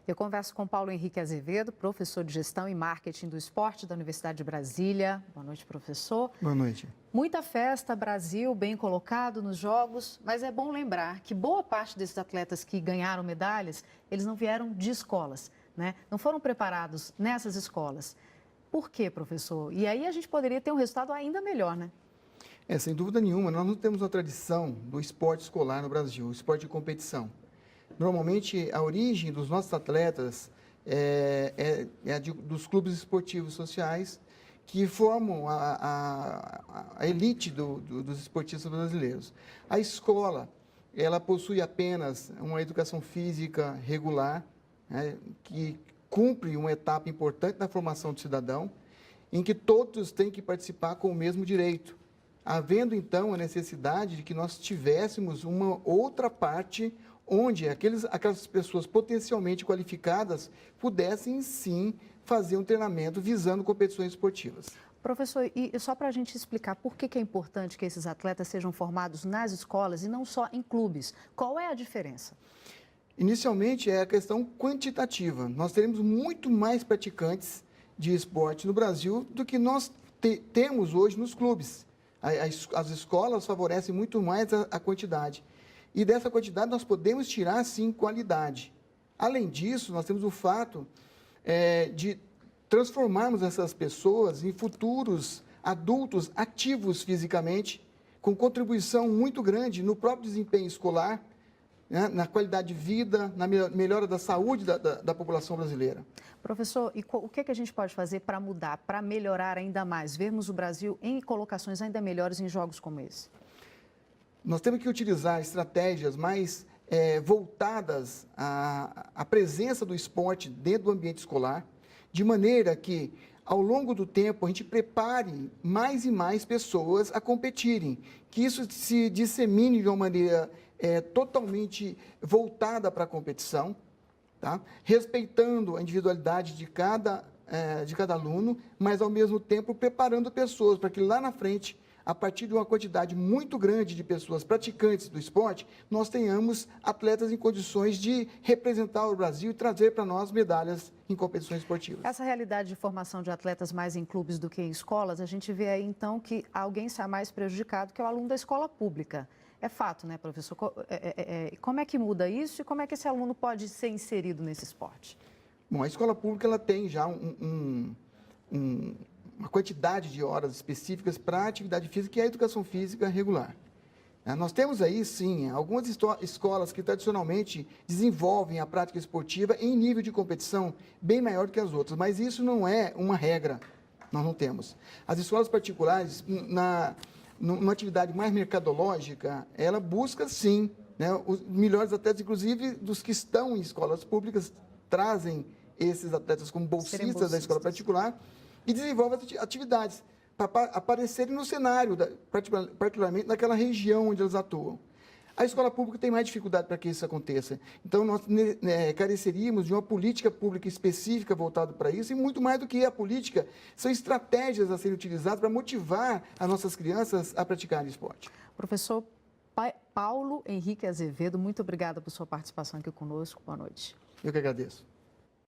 Eu converso com Paulo Henrique Azevedo, professor de Gestão e Marketing do Esporte da Universidade de Brasília. Boa noite, professor. Boa noite. Muita festa, Brasil bem colocado nos Jogos, mas é bom lembrar que boa parte desses atletas que ganharam medalhas, eles não vieram de escolas, né? Não foram preparados nessas escolas. Por quê, professor? E aí a gente poderia ter um resultado ainda melhor, né? Sem dúvida nenhuma, nós não temos uma tradição do esporte escolar no Brasil, o esporte de competição. Normalmente, a origem dos nossos atletas dos clubes esportivos sociais que formam a elite dos esportistas brasileiros. A escola, ela possui apenas uma educação física regular, né, que cumpre uma etapa importante na formação do cidadão, em que todos têm que participar com o mesmo direito, havendo, então, a necessidade de que nós tivéssemos uma outra parte onde aquelas pessoas potencialmente qualificadas pudessem, sim, fazer um treinamento visando competições esportivas. Professor, e só para a gente explicar por que é importante que esses atletas sejam formados nas escolas e não só em clubes, qual é a diferença? Inicialmente, é a questão quantitativa. Nós teremos muito mais praticantes de esporte no Brasil do que nós temos hoje nos clubes. As escolas favorecem muito mais a quantidade. E dessa quantidade nós podemos tirar, sim, qualidade. Além disso, nós temos o fato de transformarmos essas pessoas em futuros adultos ativos fisicamente, com contribuição muito grande no próprio desempenho escolar, né, na qualidade de vida, na melhora da saúde da população brasileira. Professor, e o que a gente pode fazer para mudar, para melhorar ainda mais, vermos o Brasil em colocações ainda melhores em jogos como esse? Nós temos que utilizar estratégias mais voltadas à presença do esporte dentro do ambiente escolar, de maneira que, ao longo do tempo, a gente prepare mais e mais pessoas a competirem, que isso se dissemine de uma maneira totalmente voltada para a competição, tá? Respeitando a individualidade de cada aluno, mas, ao mesmo tempo, preparando pessoas para que lá na frente, a partir de uma quantidade muito grande de pessoas praticantes do esporte, nós tenhamos atletas em condições de representar o Brasil e trazer para nós medalhas em competições esportivas. Essa realidade de formação de atletas mais em clubes do que em escolas, a gente vê aí, então, que alguém sai mais prejudicado, que é o aluno da escola pública. É fato, né, professor? Como é que muda isso e como é que esse aluno pode ser inserido nesse esporte? Bom, a escola pública ela tem já uma quantidade de horas específicas para a atividade física, que é a educação física regular. Nós temos aí, sim, algumas escolas que tradicionalmente desenvolvem a prática esportiva em nível de competição bem maior do que as outras, mas isso não é uma regra, nós não temos. As escolas particulares, numa atividade mais mercadológica, ela busca, sim, né, os melhores atletas, inclusive dos que estão em escolas públicas, trazem esses atletas como bolsistas da escola particular, e desenvolve atividades para aparecerem no cenário, particularmente naquela região onde eles atuam. A escola pública tem mais dificuldade para que isso aconteça. Então, nós careceríamos de uma política pública específica voltada para isso, e muito mais do que a política, são estratégias a serem utilizadas para motivar as nossas crianças a praticarem esporte. Professor Paulo Henrique Azevedo, muito obrigada por sua participação aqui conosco. Boa noite. Eu que agradeço.